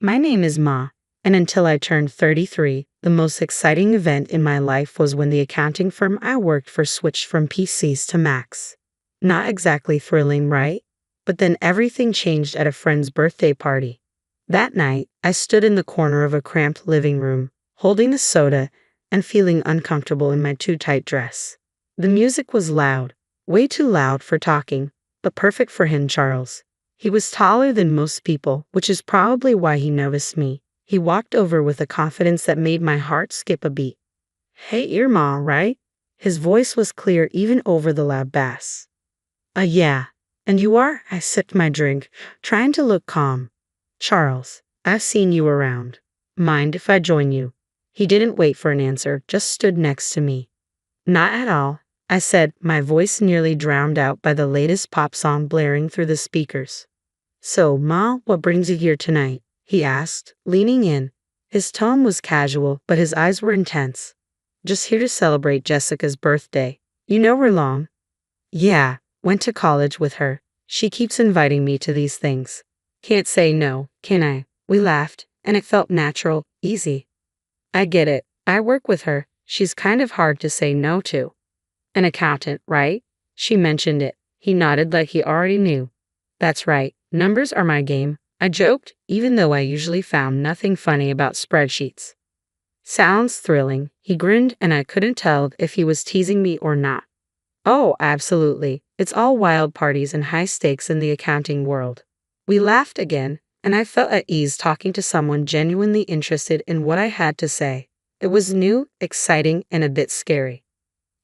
My name is Ma, and until I turned 33, the most exciting event in my life was when the accounting firm I worked for switched from PCs to Macs. Not exactly thrilling, right? But then everything changed at a friend's birthday party. That night, I stood in the corner of a cramped living room, holding a soda and feeling uncomfortable in my too tight dress. The music was loud, way too loud for talking, but perfect for him, Charles. He was taller than most people, which is probably why he noticed me. He walked over with a confidence that made my heart skip a beat. "Hey, you're Ma, right?" His voice was clear even over the loud bass. Yeah. And you are?" I sipped my drink, trying to look calm. "Charles, I've seen you around. Mind if I join you?" He didn't wait for an answer, just stood next to me. "Not at all," I said, my voice nearly drowned out by the latest pop song blaring through the speakers. "So, Ma, what brings you here tonight?" he asked, leaning in. His tone was casual, but his eyes were intense. "Just here to celebrate Jessica's birthday. You know her long?" "Yeah, went to college with her. She keeps inviting me to these things. Can't say no, can I?" We laughed, and it felt natural, easy. "I get it. I work with her. She's kind of hard to say no to." "An accountant, right?" She mentioned it. He nodded like he already knew. "That's right. Numbers are my game," I joked, even though I usually found nothing funny about spreadsheets. "Sounds thrilling." He grinned, and I couldn't tell if he was teasing me or not. "Oh, absolutely. It's all wild parties and high stakes in the accounting world." We laughed again, and I felt at ease talking to someone genuinely interested in what I had to say. It was new, exciting, and a bit scary.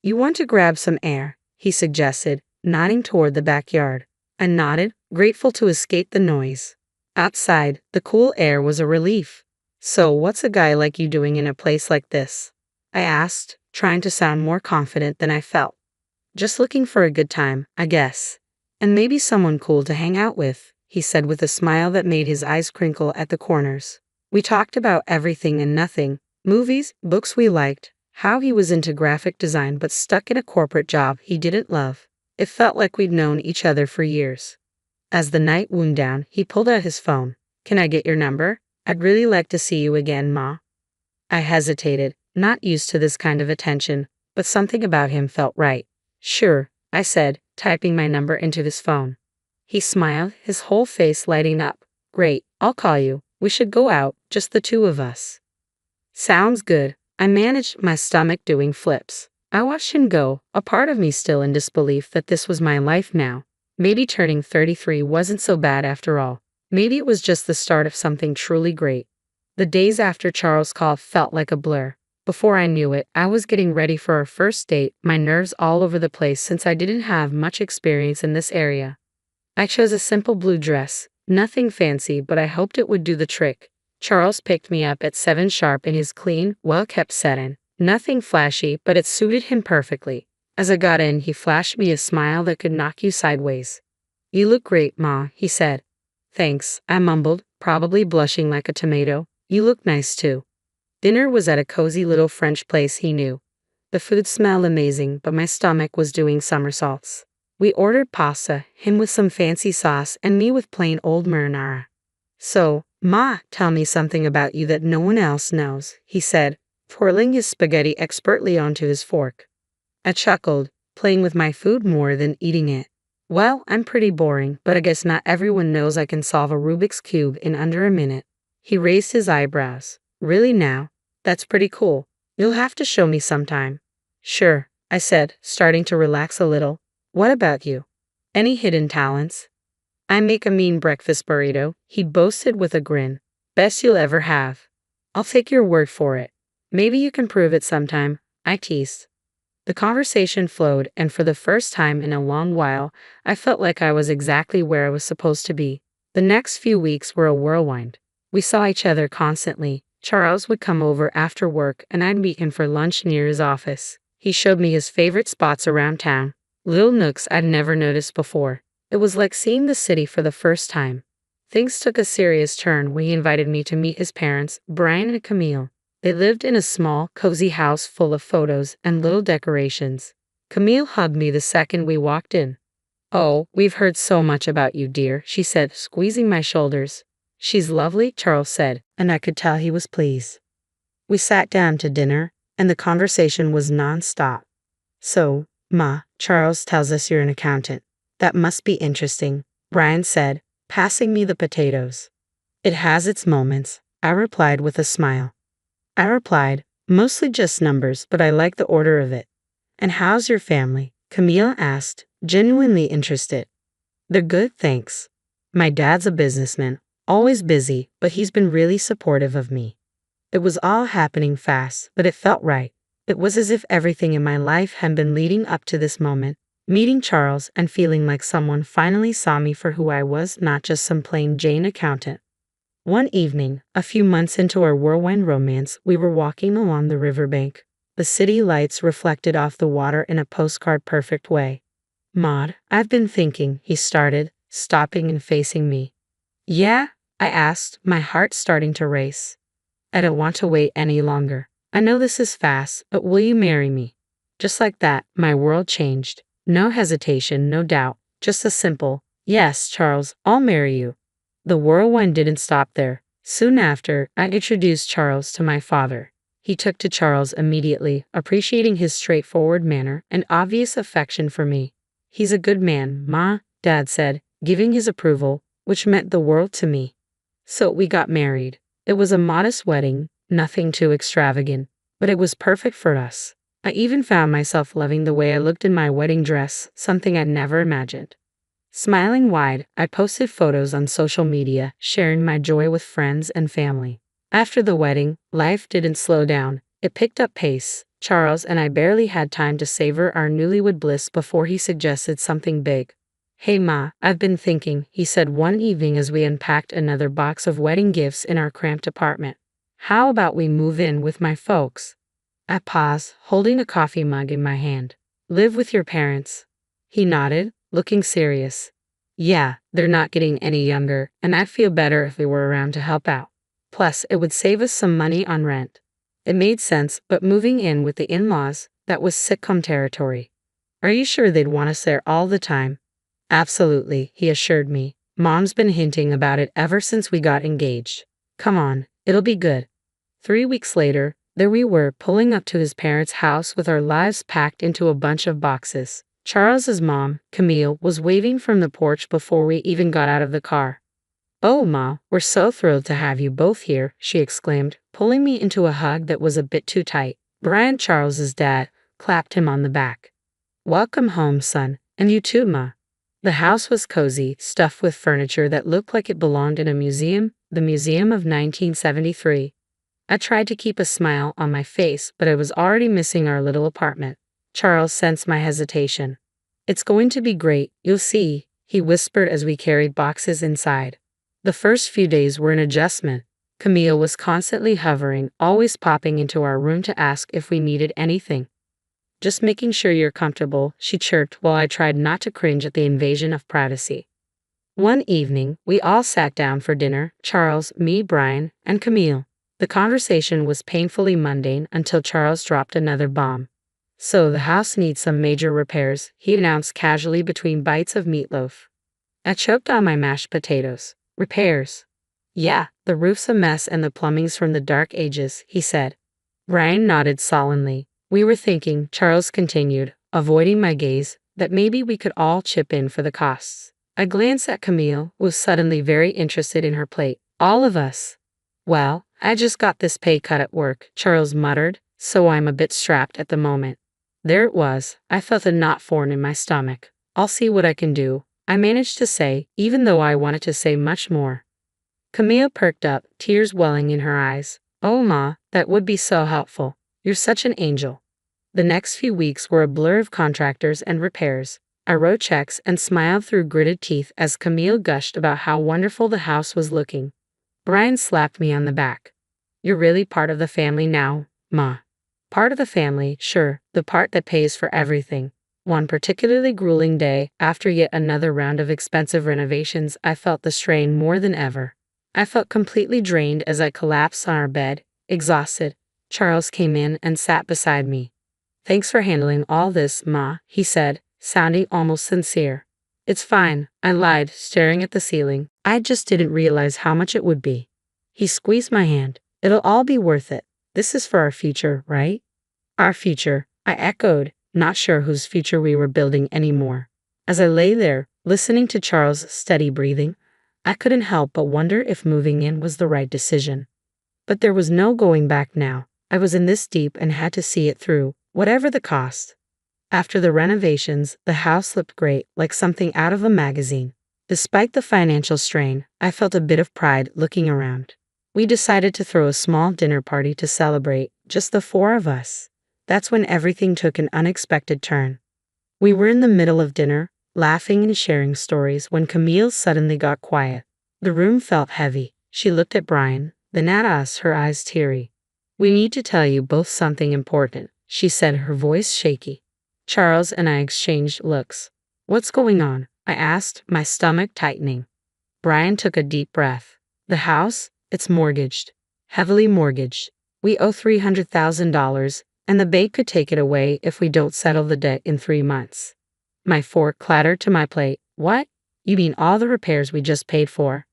"You want to grab some air?" he suggested, nodding toward the backyard. I nodded, grateful to escape the noise. Outside, the cool air was a relief. "So, what's a guy like you doing in a place like this?" I asked, trying to sound more confident than I felt. "Just looking for a good time, I guess. And maybe someone cool to hang out with," he said with a smile that made his eyes crinkle at the corners. We talked about everything and nothing, movies, books we liked, how he was into graphic design but stuck in a corporate job he didn't love. It felt like we'd known each other for years. As the night wound down, he pulled out his phone. "Can I get your number? I'd really like to see you again, Ma." I hesitated, not used to this kind of attention, but something about him felt right. "Sure," I said, typing my number into his phone. He smiled, his whole face lighting up. "Great, I'll call you. We should go out, just the two of us." "Sounds good." I managed my stomach doing flips. I watched him go, a part of me still in disbelief that this was my life now. Maybe turning 33 wasn't so bad after all. Maybe it was just the start of something truly great. The days after Charles' call felt like a blur. Before I knew it, I was getting ready for our first date, my nerves all over the place since I didn't have much experience in this area. I chose a simple blue dress, nothing fancy, but I hoped it would do the trick. Charles picked me up at 7 sharp in his clean, well-kept sedan. Nothing flashy, but it suited him perfectly. As I got in, he flashed me a smile that could knock you sideways. "You look great, Ma," he said. "Thanks," I mumbled, probably blushing like a tomato. "You look nice too." Dinner was at a cozy little French place he knew. The food smelled amazing, but my stomach was doing somersaults. We ordered pasta, him with some fancy sauce and me with plain old marinara. "So, Ma, tell me something about you that no one else knows," he said, twirling his spaghetti expertly onto his fork. I chuckled, playing with my food more than eating it. "Well, I'm pretty boring, but I guess not everyone knows I can solve a Rubik's Cube in under a minute." He raised his eyebrows. "Really now? That's pretty cool. You'll have to show me sometime." "Sure," I said, starting to relax a little. "What about you? Any hidden talents?" "I make a mean breakfast burrito," he boasted with a grin. "Best you'll ever have." "I'll take your word for it. Maybe you can prove it sometime," I teased. The conversation flowed, and for the first time in a long while, I felt like I was exactly where I was supposed to be. The next few weeks were a whirlwind. We saw each other constantly. Charles would come over after work, and I'd meet him for lunch near his office. He showed me his favorite spots around town, little nooks I'd never noticed before. It was like seeing the city for the first time. Things took a serious turn when he invited me to meet his parents, Brian and Camille. They lived in a small, cozy house full of photos and little decorations. Camille hugged me the second we walked in. "Oh, we've heard so much about you, dear," she said, squeezing my shoulders. She's lovely, Charles said, and I could tell he was pleased. We sat down to dinner, and the conversation was non-stop. So, Ma, Charles tells us you're an accountant. That must be interesting, Brian said, passing me the potatoes. It has its moments, I replied with a smile. Mostly just numbers, but I like the order of it. And how's your family? Camille asked, genuinely interested. They're good, thanks. My dad's a businessman, always busy, but he's been really supportive of me. It was all happening fast, but it felt right. It was as if everything in my life had been leading up to this moment, meeting Charles and feeling like someone finally saw me for who I was, not just some plain Jane accountant. One evening, a few months into our whirlwind romance, we were walking along the riverbank. The city lights reflected off the water in a postcard-perfect way. Maud, I've been thinking, he started, stopping and facing me. Yeah? I asked, my heart starting to race. I don't want to wait any longer. I know this is fast, but will you marry me? Just like that, my world changed. No hesitation, no doubt, just a simple, yes, Charles, I'll marry you. The whirlwind didn't stop there. Soon after, I introduced Charles to my father. He took to Charles immediately, appreciating his straightforward manner and obvious affection for me. He's a good man, Ma, Dad said, giving his approval, which meant the world to me. So we got married. It was a modest wedding, nothing too extravagant, but it was perfect for us. I even found myself loving the way I looked in my wedding dress, something I'd never imagined. Smiling wide, I posted photos on social media, sharing my joy with friends and family. After the wedding, life didn't slow down. It picked up pace. Charles and I barely had time to savor our newlywed bliss before he suggested something big. Hey Ma, I've been thinking, he said one evening as we unpacked another box of wedding gifts in our cramped apartment. How about we move in with my folks? I paused, holding a coffee mug in my hand. Live with your parents? He nodded, looking serious. Yeah, they're not getting any younger, and I'd feel better if they were around to help out. Plus, it would save us some money on rent. It made sense, but moving in with the in-laws, that was sitcom territory. Are you sure they'd want us there all the time? Absolutely, he assured me. Mom's been hinting about it ever since we got engaged. Come on, it'll be good. 3 weeks later, there we were, pulling up to his parents' house with our lives packed into a bunch of boxes. Charles's mom, Camille, was waving from the porch before we even got out of the car. Oh, Ma, we're so thrilled to have you both here, she exclaimed, pulling me into a hug that was a bit too tight. Brian, Charles's dad, clapped him on the back. Welcome home, son, and you too, Ma. The house was cozy, stuffed with furniture that looked like it belonged in a museum, the Museum of 1973. I tried to keep a smile on my face, but I was already missing our little apartment. Charles sensed my hesitation. It's going to be great, you'll see, he whispered as we carried boxes inside. The first few days were an adjustment. Camille was constantly hovering, always popping into our room to ask if we needed anything. Just making sure you're comfortable, she chirped while I tried not to cringe at the invasion of privacy. One evening, we all sat down for dinner, Charles, me, Brian, and Camille. The conversation was painfully mundane until Charles dropped another bomb. So the house needs some major repairs, he announced casually between bites of meatloaf. I choked on my mashed potatoes. Repairs? Yeah, the roof's a mess and the plumbing's from the dark ages, he said. Brian nodded solemnly. We were thinking, Charles continued, avoiding my gaze, that maybe we could all chip in for the costs. I glanced at Camille, who was suddenly very interested in her plate. All of us. Well, I just got this pay cut at work, Charles muttered, so I'm a bit strapped at the moment. There it was. I felt a knot form in my stomach. I'll see what I can do, I managed to say, even though I wanted to say much more. Camille perked up, tears welling in her eyes. Oh, Ma, that would be so helpful. You're such an angel. The next few weeks were a blur of contractors and repairs. I wrote checks and smiled through gritted teeth as Camille gushed about how wonderful the house was looking. Brian slapped me on the back. You're really part of the family now, Ma. Part of the family, sure, the part that pays for everything. One particularly grueling day, after yet another round of expensive renovations, I felt the strain more than ever. I felt completely drained as I collapsed on our bed, exhausted. Charles came in and sat beside me. Thanks for handling all this, Ma, he said, sounding almost sincere. It's fine, I lied, staring at the ceiling. I just didn't realize how much it would be. He squeezed my hand. It'll all be worth it. This is for our future, right? Our future, I echoed, not sure whose future we were building anymore. As I lay there, listening to Charles' steady breathing, I couldn't help but wonder if moving in was the right decision. But there was no going back now. I was in this deep and had to see it through, whatever the cost. After the renovations, the house looked great, like something out of a magazine. Despite the financial strain, I felt a bit of pride looking around. We decided to throw a small dinner party to celebrate, just the four of us. That's when everything took an unexpected turn. We were in the middle of dinner, laughing and sharing stories when Camille suddenly got quiet. The room felt heavy. She looked at Brian, then at us, her eyes teary. "We need to tell you both something important," she said, her voice shaky. Charles and I exchanged looks. "What's going on?" I asked, my stomach tightening. Brian took a deep breath. "The house, it's mortgaged. Heavily mortgaged. We owe $300,000, and the bank could take it away if we don't settle the debt in 3 months." My fork clattered to my plate. "What? You mean all the repairs we just paid for?"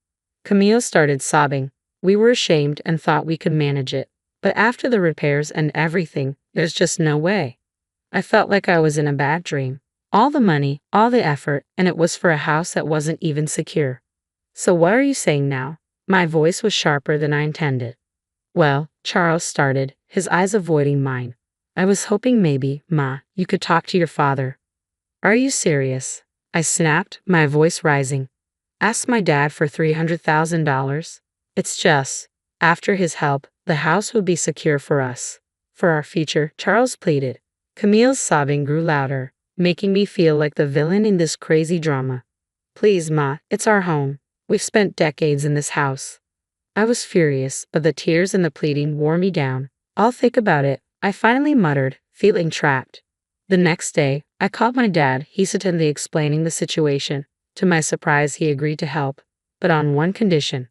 Camille started sobbing. We were ashamed and thought we could manage it. But after the repairs and everything, there's just no way. I felt like I was in a bad dream. All the money, all the effort, and it was for a house that wasn't even secure. "So what are you saying now?" My voice was sharper than I intended. "Well," Charles started, his eyes avoiding mine. "I was hoping maybe, Ma, you could talk to your father." "Are you serious?" I snapped, my voice rising. "Ask my dad for $300,000? It's just, after his help, the house would be secure for us. For our future," Charles pleaded. Camille's sobbing grew louder, making me feel like the villain in this crazy drama. "Please, Ma, it's our home. We've spent decades in this house." I was furious, but the tears and the pleading wore me down. "I'll think about it," I finally muttered, feeling trapped. The next day, I called my dad, hesitantly explaining the situation. To my surprise, he agreed to help, but on one condition.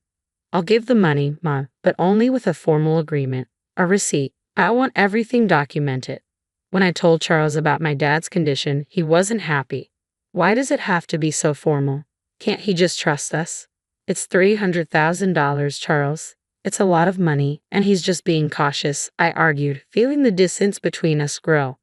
"I'll give the money, Ma, but only with a formal agreement, a receipt. I want everything documented." When I told Charles about my dad's condition, he wasn't happy. "Why does it have to be so formal? Can't he just trust us?" "It's $300,000, Charles. It's a lot of money, and he's just being cautious," I argued, feeling the distance between us grow.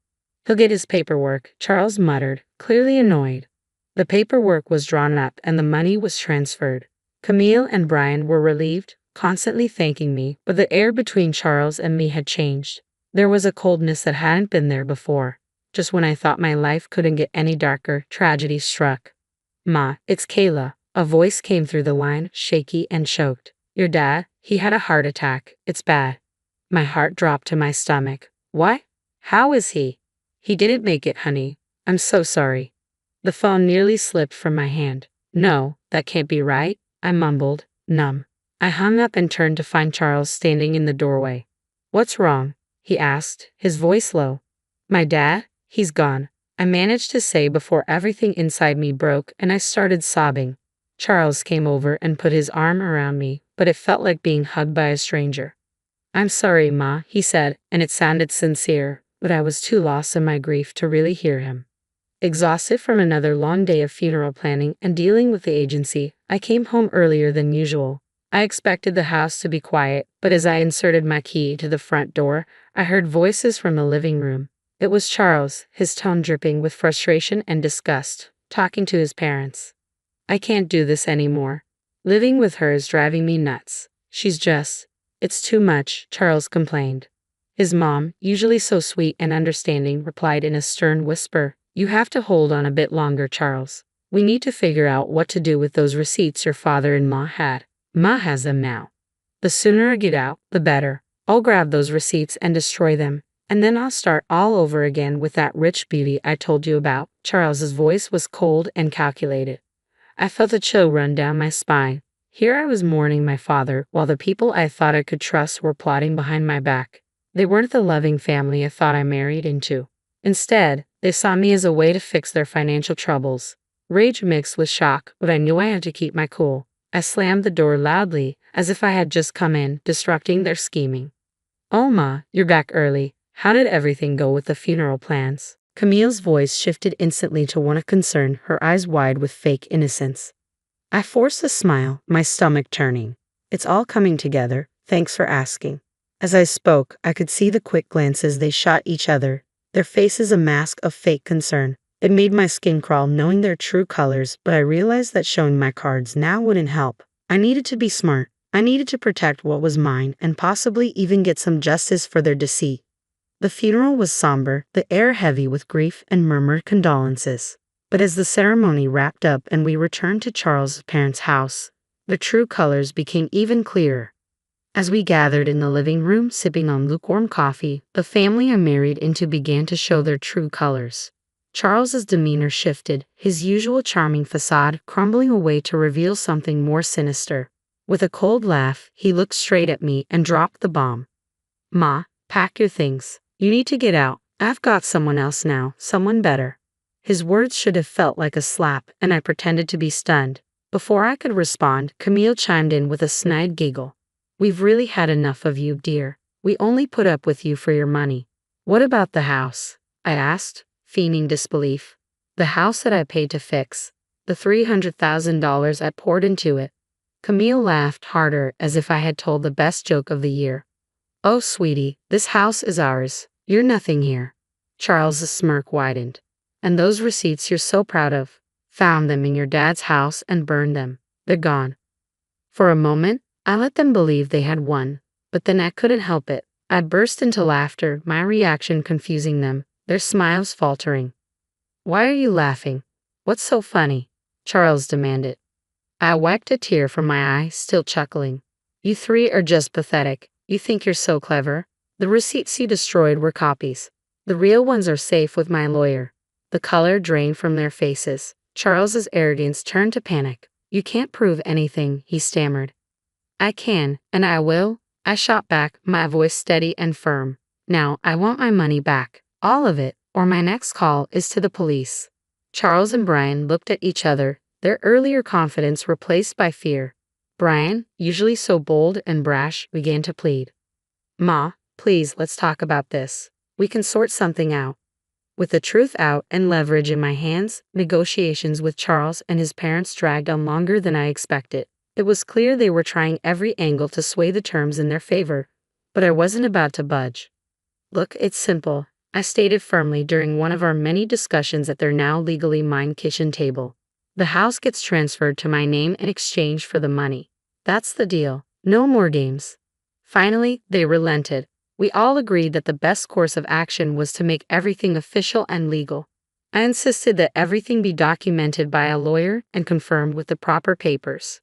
"He'll get his paperwork," Charles muttered, clearly annoyed. The paperwork was drawn up and the money was transferred. Camille and Brian were relieved, constantly thanking me, but the air between Charles and me had changed. There was a coldness that hadn't been there before. Just when I thought my life couldn't get any darker, tragedy struck. "Ma, it's Kayla." A voice came through the line, shaky and choked. "Your dad, he had a heart attack. It's bad." My heart dropped to my stomach. "What? How is he?" "He didn't make it, honey. I'm so sorry." The phone nearly slipped from my hand. "No, that can't be right," I mumbled, numb. I hung up and turned to find Charles standing in the doorway. "What's wrong?" he asked, his voice low. "My dad? He's gone," I managed to say before everything inside me broke and I started sobbing. Charles came over and put his arm around me, but it felt like being hugged by a stranger. "I'm sorry, Ma," he said, and it sounded sincere, but I was too lost in my grief to really hear him. Exhausted from another long day of funeral planning and dealing with the agency, I came home earlier than usual. I expected the house to be quiet, but as I inserted my key to the front door, I heard voices from the living room. It was Charles, his tone dripping with frustration and disgust, talking to his parents. "I can't do this anymore. Living with her is driving me nuts. It's too much," Charles complained. His mom, usually so sweet and understanding, replied in a stern whisper, "You have to hold on a bit longer, Charles. We need to figure out what to do with those receipts your father-in-law had. Ma has them now. The sooner I get out, the better. I'll grab those receipts and destroy them, and then I'll start all over again with that rich beauty I told you about." Charles's voice was cold and calculated. I felt a chill run down my spine. Here I was mourning my father, while the people I thought I could trust were plotting behind my back. They weren't the loving family I thought I married into. Instead, they saw me as a way to fix their financial troubles. Rage mixed with shock, but I knew I had to keep my cool. I slammed the door loudly, as if I had just come in, disrupting their scheming. "Oh, Ma, you're back early. How did everything go with the funeral plans?" Camille's voice shifted instantly to one of concern, her eyes wide with fake innocence. I forced a smile, my stomach turning. It's all coming together, thanks for asking. As I spoke, I could see the quick glances they shot each other, their faces a mask of fake concern. It made my skin crawl knowing their true colors, but I realized that showing my cards now wouldn't help. I needed to be smart. I needed to protect what was mine and possibly even get some justice for their deceit. The funeral was somber, the air heavy with grief and murmured condolences. But as the ceremony wrapped up and we returned to Charles's parents' house, the true colors became even clearer. As we gathered in the living room sipping on lukewarm coffee, the family I married into began to show their true colors. Charles's demeanor shifted, his usual charming facade crumbling away to reveal something more sinister. With a cold laugh, he looked straight at me and dropped the bomb. "Ma, pack your things. You need to get out. I've got someone else now, someone better." His words should have felt like a slap, and I pretended to be stunned. Before I could respond, Camille chimed in with a snide giggle. "We've really had enough of you, dear. We only put up with you for your money." "What about the house?" I asked, feigning disbelief. "The house that I paid to fix. The $300,000 I poured into it." Camille laughed harder as if I had told the best joke of the year. "Oh, sweetie, this house is ours. You're nothing here." Charles's smirk widened. "And those receipts you're so proud of? Found them in your dad's house and burned them. They're gone." For a moment, I let them believe they had won, but then I couldn't help it. I burst into laughter, my reaction confusing them, their smiles faltering. "Why are you laughing? What's so funny?" Charles demanded. I wiped a tear from my eye, still chuckling. "You three are just pathetic. You think you're so clever. The receipts you destroyed were copies. The real ones are safe with my lawyer." The color drained from their faces. Charles's arrogance turned to panic. "You can't prove anything," he stammered. "I can, and I will," I shot back, my voice steady and firm. "Now, I want my money back. All of it, or my next call is to the police." Charles and Brian looked at each other, their earlier confidence replaced by fear. Brian, usually so bold and brash, began to plead. "Ma, please, let's talk about this. We can sort something out." With the truth out and leverage in my hands, negotiations with Charles and his parents dragged on longer than I expected. It was clear they were trying every angle to sway the terms in their favor, but I wasn't about to budge. "Look, it's simple," I stated firmly during one of our many discussions at their now legally mine kitchen table. "The house gets transferred to my name in exchange for the money. That's the deal. No more games." Finally, they relented. We all agreed that the best course of action was to make everything official and legal. I insisted that everything be documented by a lawyer and confirmed with the proper papers.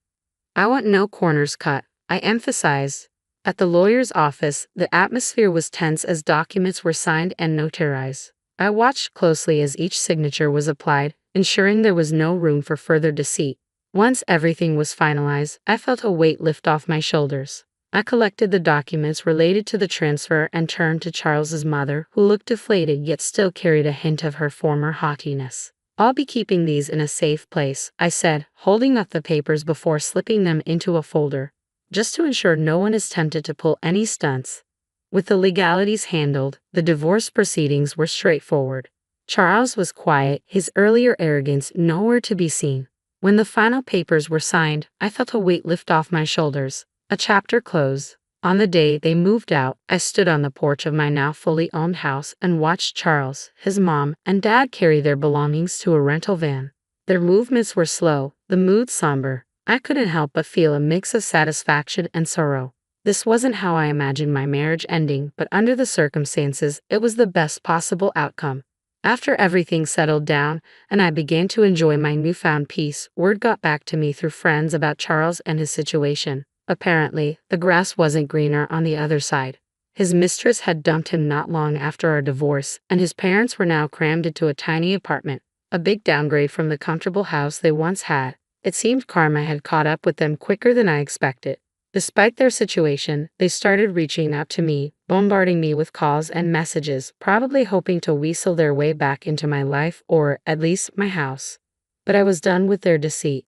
"I want no corners cut," I emphasized. At the lawyer's office, the atmosphere was tense as documents were signed and notarized. I watched closely as each signature was applied, ensuring there was no room for further deceit. Once everything was finalized, I felt a weight lift off my shoulders. I collected the documents related to the transfer and turned to Charles's mother, who looked deflated yet still carried a hint of her former haughtiness. "I'll be keeping these in a safe place," I said, holding up the papers before slipping them into a folder, just to ensure no one is tempted to pull any stunts. With the legalities handled, the divorce proceedings were straightforward. Charles was quiet, his earlier arrogance nowhere to be seen. When the final papers were signed, I felt a weight lift off my shoulders. A chapter closed. On the day they moved out, I stood on the porch of my now fully owned house and watched Charles, his mom, and dad carry their belongings to a rental van. Their movements were slow, the mood somber. I couldn't help but feel a mix of satisfaction and sorrow. This wasn't how I imagined my marriage ending, but under the circumstances, it was the best possible outcome. After everything settled down and I began to enjoy my newfound peace, word got back to me through friends about Charles and his situation. Apparently, the grass wasn't greener on the other side. His mistress had dumped him not long after our divorce, and his parents were now crammed into a tiny apartment, a big downgrade from the comfortable house they once had. It seemed karma had caught up with them quicker than I expected. Despite their situation, they started reaching out to me, bombarding me with calls and messages, probably hoping to weasel their way back into my life or, at least, my house. But I was done with their deceit.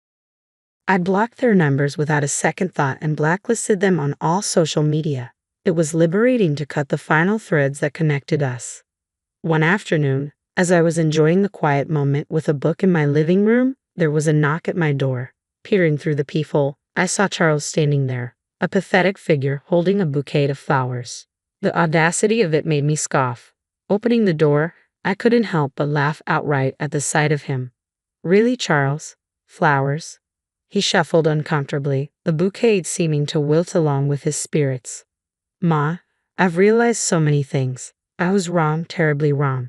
I blocked their numbers without a second thought and blacklisted them on all social media. It was liberating to cut the final threads that connected us. One afternoon, As I was enjoying the quiet moment with a book in my living room, there was a knock at my door. Peering through the peephole, I saw Charles standing there, a pathetic figure holding a bouquet of flowers. The audacity of it made me scoff. Opening the door, I couldn't help but laugh outright at the sight of him. Really, Charles? Flowers? He shuffled uncomfortably, the bouquet seeming to wilt along with his spirits. Ma, I've realized so many things. I was wrong, terribly wrong.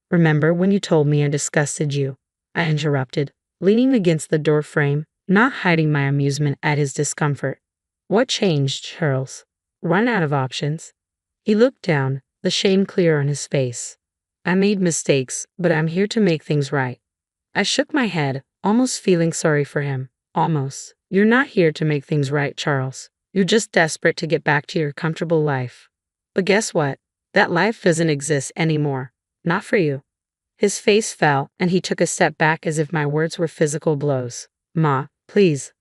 Remember when you told me I disgusted you? I interrupted, leaning against the door frame, not hiding my amusement at his discomfort. What changed, Charles? Run out of options? He looked down, the shame clear on his face. I made mistakes, but I'm here to make things right. I shook my head, almost feeling sorry for him. Almost. You're not here to make things right, Charles. You're just desperate to get back to your comfortable life. But guess what? That life doesn't exist anymore. Not for you. His face fell, and he took a step back as if my words were physical blows. Ma, please.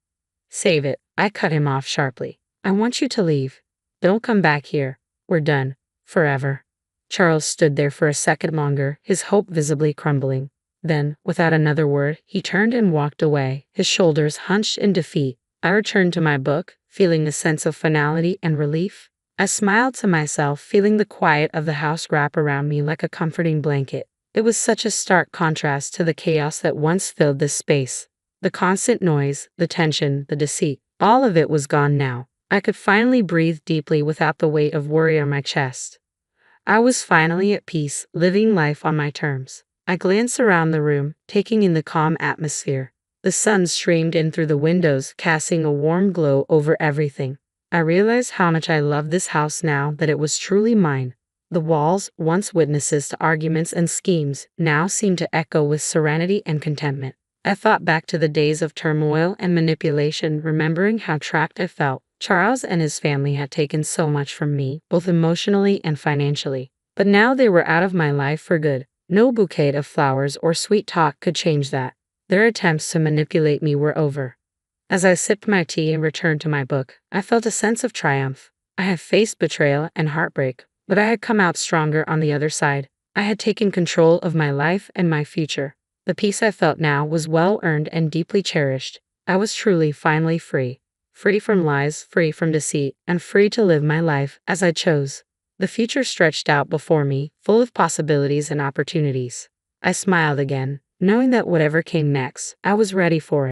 Save it. I cut him off sharply. I want you to leave. Don't come back here. We're done. Forever. Charles stood there for a second longer, his hope visibly crumbling. Then, without another word, he turned and walked away, his shoulders hunched in defeat. I returned to my book, feeling a sense of finality and relief. I smiled to myself, feeling the quiet of the house wrap around me like a comforting blanket. It was such a stark contrast to the chaos that once filled this space. The constant noise, the tension, the deceit, all of it was gone now. I could finally breathe deeply without the weight of worry on my chest. I was finally at peace, living life on my terms. I glanced around the room, taking in the calm atmosphere. The sun streamed in through the windows, casting a warm glow over everything. I realized how much I loved this house now that it was truly mine. The walls, once witnesses to arguments and schemes, now seemed to echo with serenity and contentment. I thought back to the days of turmoil and manipulation, remembering how trapped I felt. Charles and his family had taken so much from me, both emotionally and financially. But now they were out of my life for good. No bouquet of flowers or sweet talk could change that. Their attempts to manipulate me were over. As I sipped my tea and returned to my book, I felt a sense of triumph. I had faced betrayal and heartbreak, but I had come out stronger on the other side. I had taken control of my life and my future. The peace I felt now was well-earned and deeply cherished. I was truly, finally free. Free from lies, free from deceit, and free to live my life as I chose. The future stretched out before me, full of possibilities and opportunities. I smiled again, knowing that whatever came next, I was ready for it.